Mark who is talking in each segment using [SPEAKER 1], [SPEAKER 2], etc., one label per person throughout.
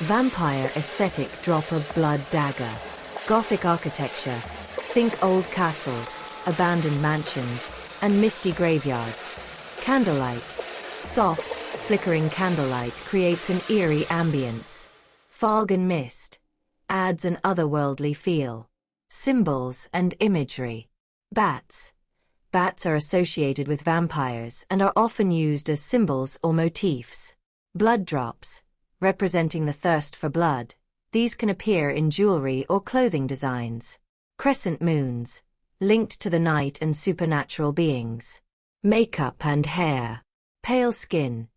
[SPEAKER 1] Vampire aesthetic, drop of blood dagger. Gothic architecture. Think old castles, abandoned mansions, and misty graveyards. Candlelight. Soft, flickering candlelight creates an eerie ambience. Fog and mist adds an otherworldly feel. Symbols and imagery. Bats. Bats are associated with vampires and are often used as symbols or motifs. Blood drops, representing the thirst for blood. These can appear in jewelry or clothing designs. Crescent moons, linked to the night and supernatural beings. Makeup and hair. Pale skin.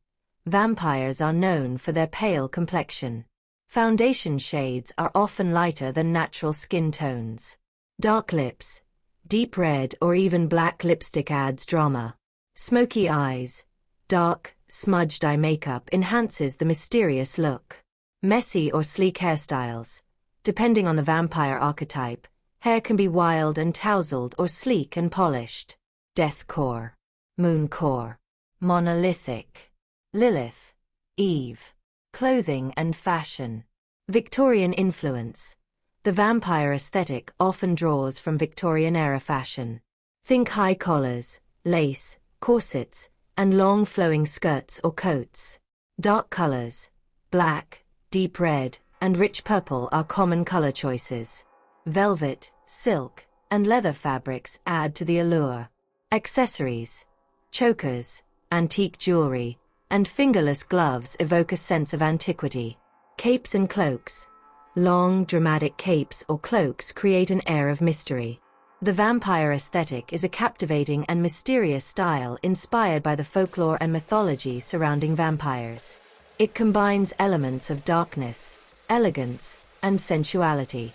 [SPEAKER 1] Vampires are known for their pale complexion. Foundation shades are often lighter than natural skin tones. Dark lips. Deep red or even black lipstick adds drama. Smoky eyes. Dark, smudged eye makeup enhances the mysterious look. Messy or sleek hairstyles. Depending on the vampire archetype, hair can be wild and tousled or sleek and polished. Deathcore. Mooncore. Monolithic. Lilith. Eve. Clothing and fashion. Victorian influence. The vampire aesthetic often draws from Victorian-era fashion. Think high collars, lace, corsets, and long flowing skirts or coats. Dark colors. Black, deep red, and rich purple are common color choices. Velvet, silk, and leather fabrics add to the allure. Accessories. Chokers, antique jewelry, and fingerless gloves evoke a sense of antiquity. Capes and cloaks. Long, dramatic capes or cloaks create an air of mystery. The vampire aesthetic is a captivating and mysterious style inspired by the folklore and mythology surrounding vampires. It combines elements of darkness, elegance, and sensuality.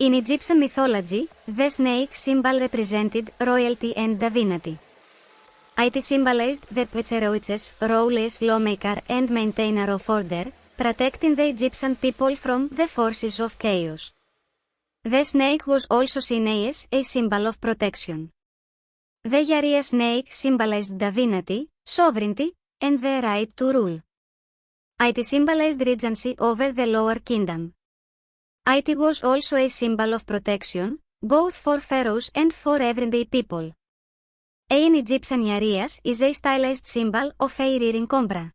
[SPEAKER 2] In Egyptian mythology, the snake symbol represented royalty and divinity. It symbolized the Ptzeroiches, ruleless lawmaker and maintainer of order, protecting the Egyptian people from the forces of chaos. The snake was also seen as a symbol of protection. The Yaria snake symbolized divinity, sovereignty, and the right to rule. It symbolized regency over the lower kingdom. It was also a symbol of protection, both for pharaohs and for everyday people. An Egyptian Yarias is a stylized symbol of a rearing cobra.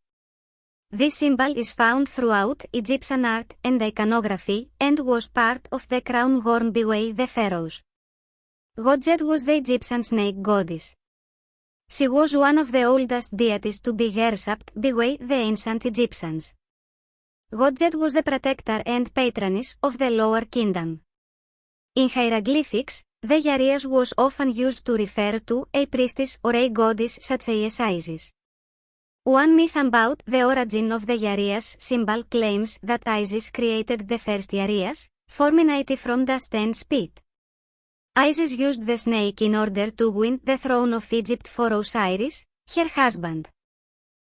[SPEAKER 2] This symbol is found throughout Egyptian art and iconography and was part of the crown worn by the pharaohs. Gotjet was the Egyptian snake goddess. She was one of the oldest deities to be worshipped by the ancient Egyptians. Gotjet was the protector and patroness of the lower kingdom. In hieroglyphics, the Yarias was often used to refer to a priestess or a goddess such as Isis. One myth about the origin of the Yarias symbol claims that Isis created the first Yarias, forming it from dust and spit. Isis used the snake in order to win the throne of Egypt for Osiris, her husband.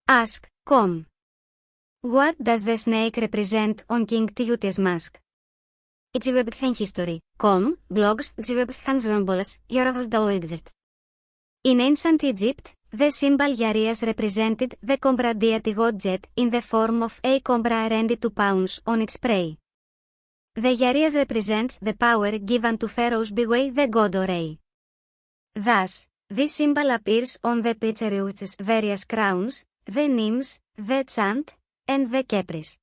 [SPEAKER 2] Ask, Com. What does the snake represent on King Tut's mask? Egyptian history, blogs, Egyptian symbols, Europe. In ancient Egypt, the symbol Yarias represented the cobra deity Gotjet in the form of a cobra ready to pounce on its prey. The Yarias represents the power given to pharaohs by the god Ore. Thus, this symbol appears on the Ptzeroiches' various crowns, the nymphs, the chant, and the Kepris.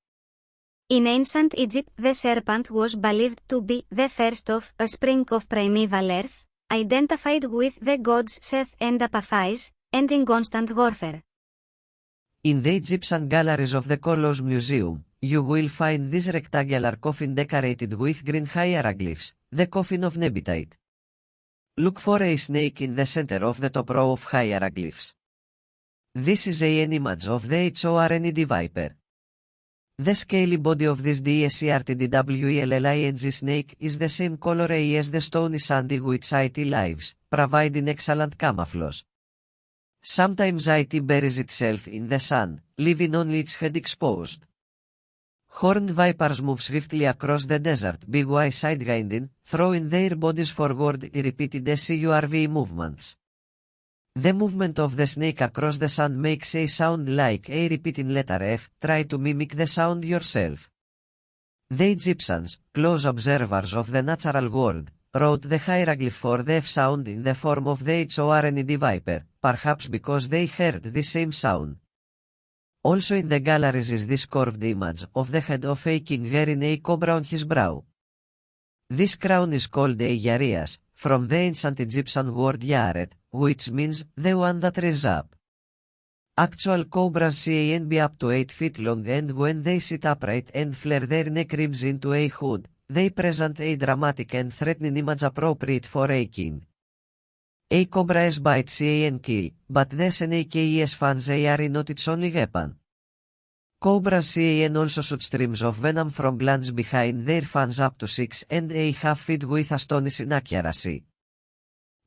[SPEAKER 2] In ancient Egypt, the serpent was believed to be the first of a spring of primeval earth, identified with the gods Seth and Apophis, and in constant warfare.
[SPEAKER 3] In the Egyptian galleries of the Kolos Museum, you will find this rectangular coffin decorated with green hieroglyphs, the coffin of Nebitite. Look for a snake in the center of the top row of hieroglyphs. This is an image of the Horned viper. The scaly body of this Descertedwelling snake is the same color as the stony sandy which it lives, providing excellent camouflage. Sometimes it buries itself in the sun, leaving only its head exposed. Horned vipers move swiftly across the desert, big wide-side grinding, throwing their bodies forward in repeated curve movements. The movement of the snake across the sand makes a sound like a repeating letter F. Try to mimic the sound yourself. The Egyptians, close observers of the natural world, wrote the hieroglyph for the F sound in the form of the Horned viper, perhaps because they heard the same sound. Also in the galleries is this carved image of the head of a king wearing a cobra on his brow. This crown is called a Yarias, from the ancient Egyptian word Yaret, which means the one that rears up. Actual cobras can be up to 8 feet long, and when they sit upright and flare their neck ribs into a hood, they present a dramatic and threatening image appropriate for a king. A cobra's bites can kill, but the snake's fangs are not its only weapon. Cobras can also shoot streams of venom from glands behind their fangs up to 6.5 feet with astonishing accuracy.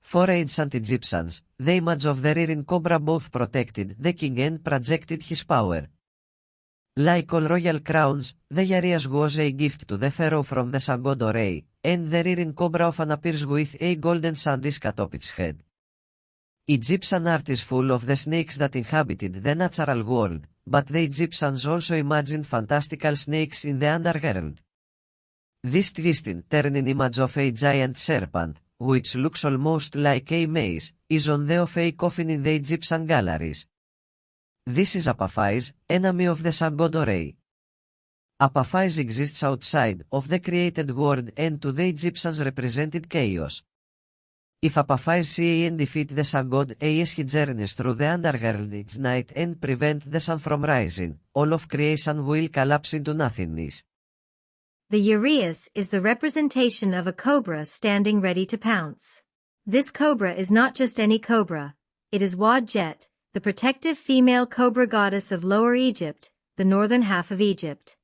[SPEAKER 3] For ancient Egyptians, the image of the rearing cobra both protected the king and projected his power. Like all royal crowns, the Yarias was a gift to the pharaoh from the sun god Ore, and the rearing cobra often appears with a golden sun disk atop its head. Egyptian art is full of the snakes that inhabited the natural world, but the Egyptians also imagined fantastical snakes in the underworld. This twisting, turning image of a giant serpent, which looks almost like a maze, is on the of a coffin in the Egyptian galleries. This is Apophis, enemy of the sun god Ore. Apophis exists outside of the created world and to the Egyptians represented chaos. If Apophis can defeat the sun god as he journeys through the underworld each night and prevent the sun from rising, all of creation will collapse into nothingness.
[SPEAKER 1] The uraeus is the representation of a cobra standing ready to pounce. This cobra is not just any cobra, it is Wadjet, the protective female cobra goddess of Lower Egypt, the northern half of Egypt.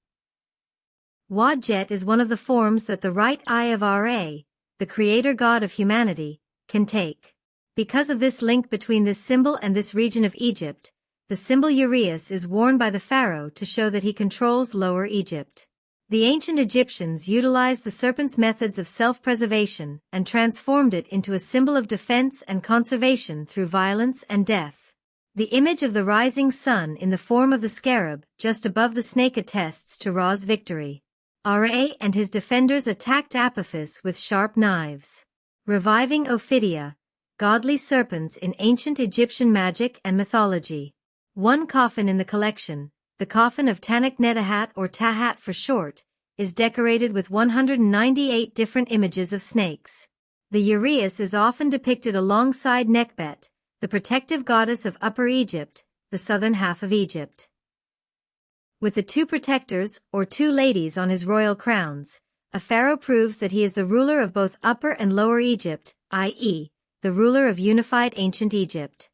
[SPEAKER 1] Wadjet is one of the forms that the right eye of Ra, the creator god of humanity, can take. Because of this link between this symbol and this region of Egypt, the symbol uraeus is worn by the pharaoh to show that he controls Lower Egypt. The ancient Egyptians utilized the serpent's methods of self-preservation and transformed it into a symbol of defense and conservation through violence and death. The image of the rising sun in the form of the scarab just above the snake attests to Ra's victory. Ra and his defenders attacked Apophis with sharp knives, reviving Ophidia, godly serpents in ancient Egyptian magic and mythology. One coffin in the collection, the coffin of Tanakh-Netahat or Tahat for short, is decorated with 198 different images of snakes. The uraeus is often depicted alongside Nekhbet, the protective goddess of Upper Egypt, the southern half of Egypt. With the two protectors, or two ladies on his royal crowns, a pharaoh proves that he is the ruler of both Upper and Lower Egypt, i.e., the ruler of unified ancient Egypt.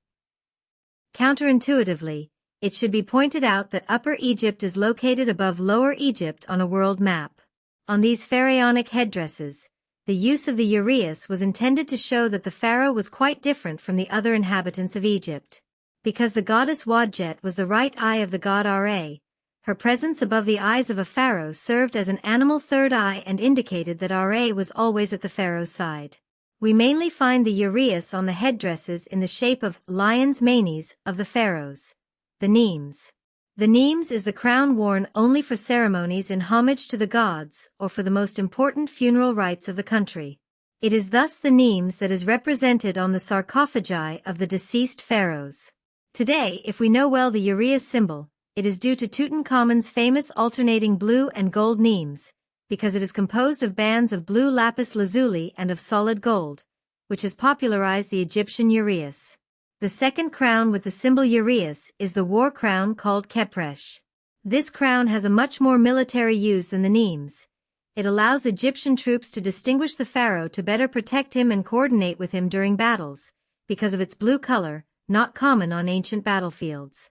[SPEAKER 1] Counterintuitively, it should be pointed out that Upper Egypt is located above Lower Egypt on a world map. On these pharaonic headdresses, the use of the uraeus was intended to show that the pharaoh was quite different from the other inhabitants of Egypt. Because the goddess Wadjet was the right eye of the god Ra, her presence above the eyes of a pharaoh served as an animal third eye and indicated that Ra was always at the pharaoh's side. We mainly find the uraeus on the headdresses in the shape of lions' manes of the pharaohs, the nemes. The nemes is the crown worn only for ceremonies in homage to the gods or for the most important funeral rites of the country. It is thus the nemes that is represented on the sarcophagi of the deceased pharaohs. Today, if we know well the uraeus symbol, it is due to Tutankhamun's famous alternating blue and gold nemes, because it is composed of bands of blue lapis lazuli and of solid gold, which has popularized the Egyptian uraeus.
[SPEAKER 4] The second crown with the symbol uraeus is the war crown called kepresh. This crown has a much more military use than the nemes. It allows Egyptian troops to distinguish the pharaoh to better protect him and coordinate with him during battles, because of its blue color, not common on ancient battlefields.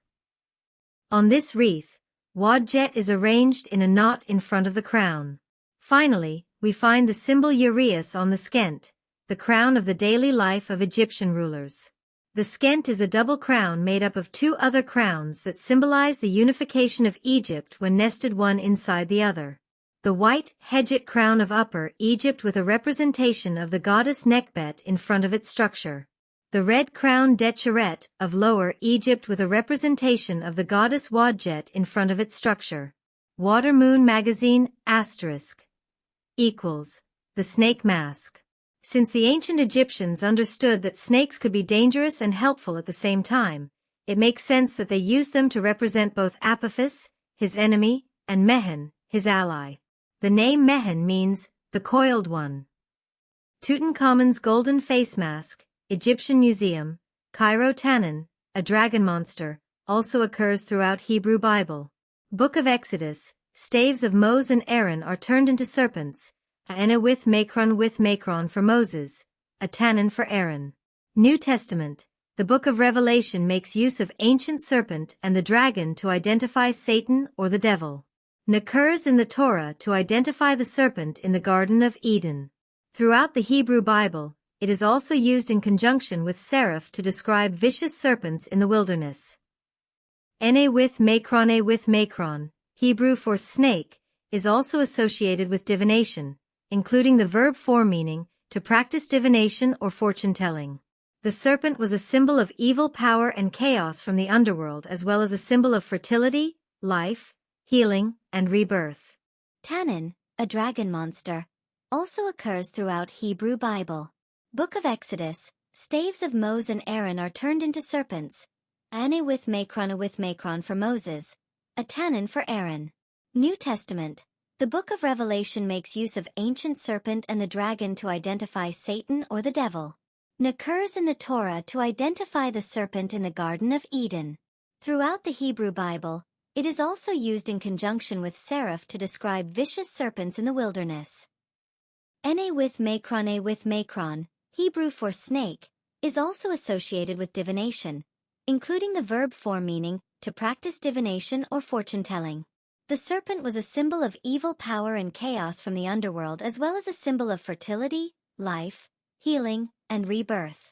[SPEAKER 4] On this wreath, wadjet is arranged in a knot in front of the crown. Finally, we find the symbol uraeus on the skent, the crown of the daily life of Egyptian rulers. The skent is a double crown made up of two other crowns that symbolize the unification of Egypt when nested one inside the other. The white hedjet crown of Upper Egypt with a representation of the goddess Nekhbet in front of its structure. The red crown Decheret of Lower Egypt with a representation of the goddess Wadjet in front of its structure. Water Moon Magazine equals the snake mask. Since the ancient Egyptians understood that snakes could be dangerous and helpful at the same time, it makes sense that they used them to represent both Apophis, his enemy, and Mehen, his ally. The name Mehen means the coiled one. Tutankhamun's golden face mask, Egyptian Museum, Cairo Tannin, a dragon monster, also occurs throughout Hebrew Bible. Book of Exodus, staves of Moses and Aaron are turned into serpents, a ene with Macron for Moses, a tannin for Aaron. New Testament, the Book of Revelation makes use of ancient serpent and the dragon to identify Satan or the devil. Occurs in the Torah to identify the serpent in the Garden of Eden. Throughout the Hebrew Bible, it is also used in conjunction with seraph to describe vicious serpents in the wilderness. Ene with Macron, Hebrew for snake, is also associated with divination, including the verb form meaning, to practice divination or fortune-telling. The serpent was a symbol of evil power and chaos from the underworld as well as a symbol of fertility, life, healing, and rebirth.
[SPEAKER 2] Tannin, a dragon monster, also occurs throughout Hebrew Bible. Book of Exodus, staves of Moses and Aaron are turned into serpents, ane with Macron for Moses, a tannin for Aaron. New Testament, the Book of Revelation makes use of ancient serpent and the dragon to identify Satan or the devil. Occurs in the Torah to identify the serpent in the Garden of Eden. Throughout the Hebrew Bible, it is also used in conjunction with seraph to describe vicious serpents in the wilderness. Ene with Macron, Hebrew for snake, is also associated with divination, including the verb form meaning, to practice divination or fortune-telling. The serpent was a symbol of evil power and chaos from the underworld as well as a symbol of fertility, life, healing, and rebirth.